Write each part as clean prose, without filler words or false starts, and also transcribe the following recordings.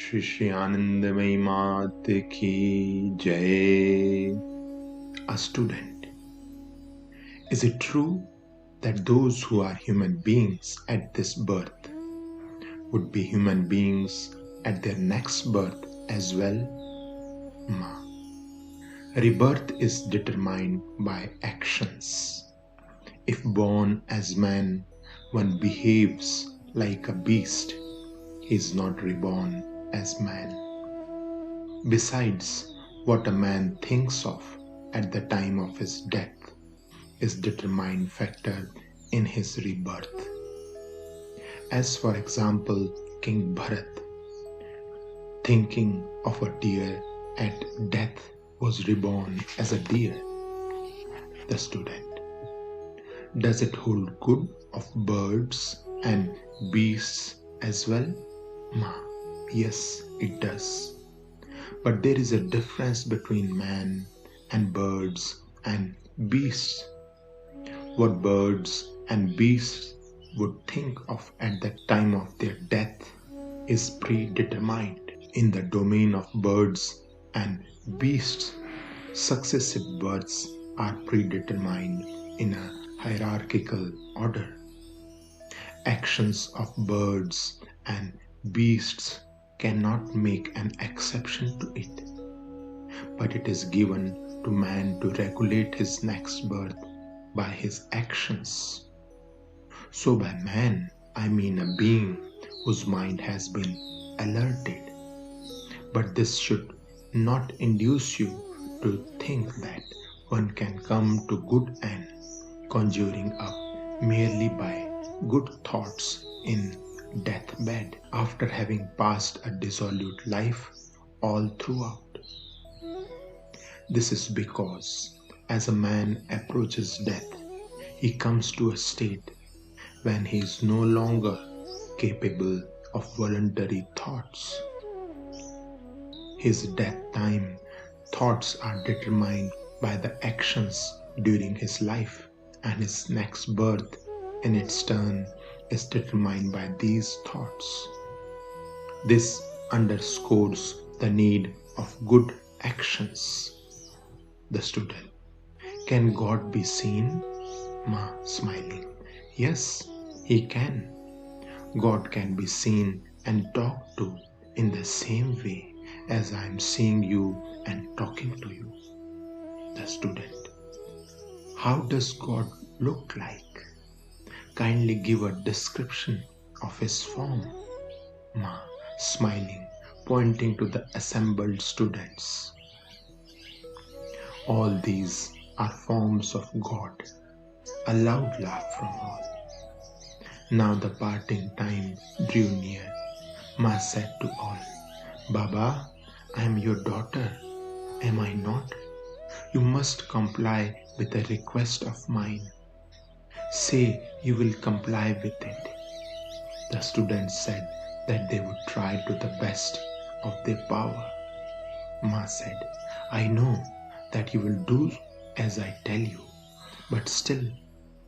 Sri Sri Anandamayi Mat Ki Jai. A student. Is it true that those who are human beings at this birth would be human beings at their next birth as well? Ma. Rebirth is determined by actions. If born as man, one behaves like a beast, he is not reborn as man. Besides, what a man thinks of at the time of his death is determined factor in his rebirth. As for example, King Bharat, thinking of a deer at death, was reborn as a deer. The student. Does it hold good of birds and beasts as well? Ma. Yes, it does. But there is a difference between man and birds and beasts. What birds and beasts would think of at the time of their death is predetermined. In the domain of birds and beasts, successive births are predetermined in a hierarchical order. Actions of birds and beasts cannot make an exception to it, but it is given to man to regulate his next birth by his actions. So by man, I mean a being whose mind has been alerted. But this should not induce you to think that one can come to good end conjuring up merely by good thoughts in deathbed after having passed a dissolute life all throughout. This is because as a man approaches death, he comes to a state when he is no longer capable of voluntary thoughts. His death time thoughts are determined by the actions during his life, and his next birth in its turn is determined by these thoughts. This underscores the need of good actions. The student. Can God be seen? Ma, smiling. Yes, he can. God can be seen and talked to in the same way as I am seeing you and talking to you. The student. How does God look like? Kindly give a description of his form. Ma, smiling, pointing to the assembled students. All these are forms of God. A loud laugh from all. Now the parting time drew near. Ma said to all, Baba, I am your daughter, am I not? You must comply with a request of mine. Say you will comply with it. The students said that they would try to the best of their power. Ma said, I know that you will do as I tell you, but still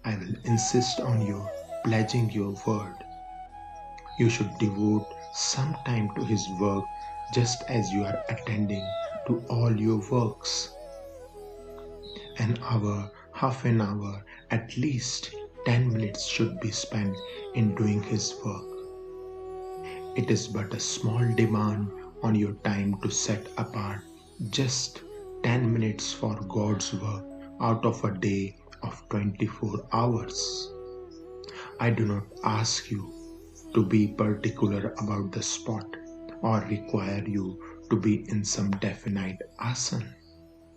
I will insist on your pledging your word. You should devote some time to his work just as you are attending to all your works. An hour, half an hour, at least 10 minutes should be spent in doing his work. It is but a small demand on your time to set apart just 10 minutes for God's work out of a day of 24 hours. I do not ask you to be particular about the spot or require you to be in some definite asana.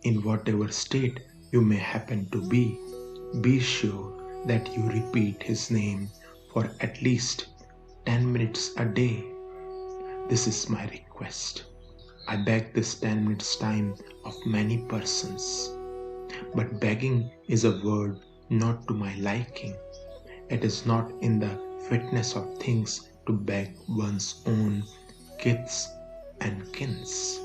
In whatever state you may happen to be sure that you repeat his name for at least 10 minutes a day. This is my request. I beg this 10 minutes time of many persons. But begging is a word not to my liking. It is not in the fitness of things to beg one's own kiths and kins.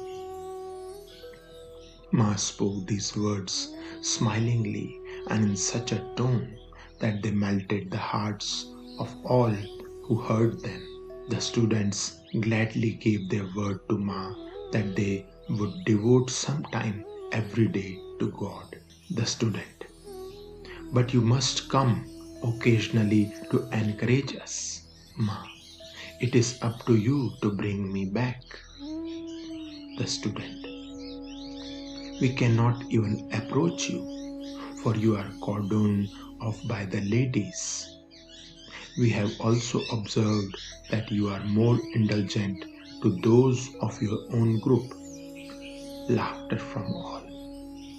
Ma spoke these words smilingly and in such a tone that they melted the hearts of all who heard them. The students gladly gave their word to Ma that they would devote some time every day to God. The student, but you must come occasionally to encourage us, Ma. It is up to you to bring me back. The student, we cannot even approach you, for you are cordoned off by the ladies. We have also observed that you are more indulgent to those of your own group. Laughter from all.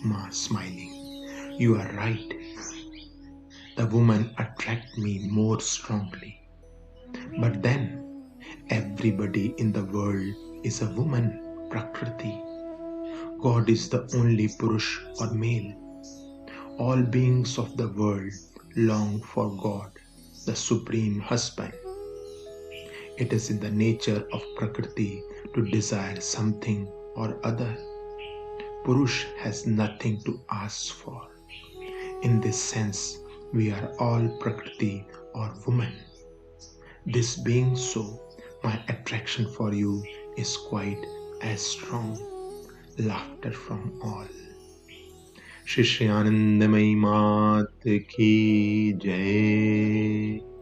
Ma smiling. You are right. The women attract me more strongly. But then, everybody in the world is a woman, Prakriti. God is the only Purush or male. All beings of the world long for God, the supreme husband. It is in the nature of Prakriti to desire something or other. Purush has nothing to ask for. In this sense, we are all Prakriti or woman. This being so, my attraction for you is quite as strong. Laughter from all. Sri Sri Anandamayi Mat ki Jai.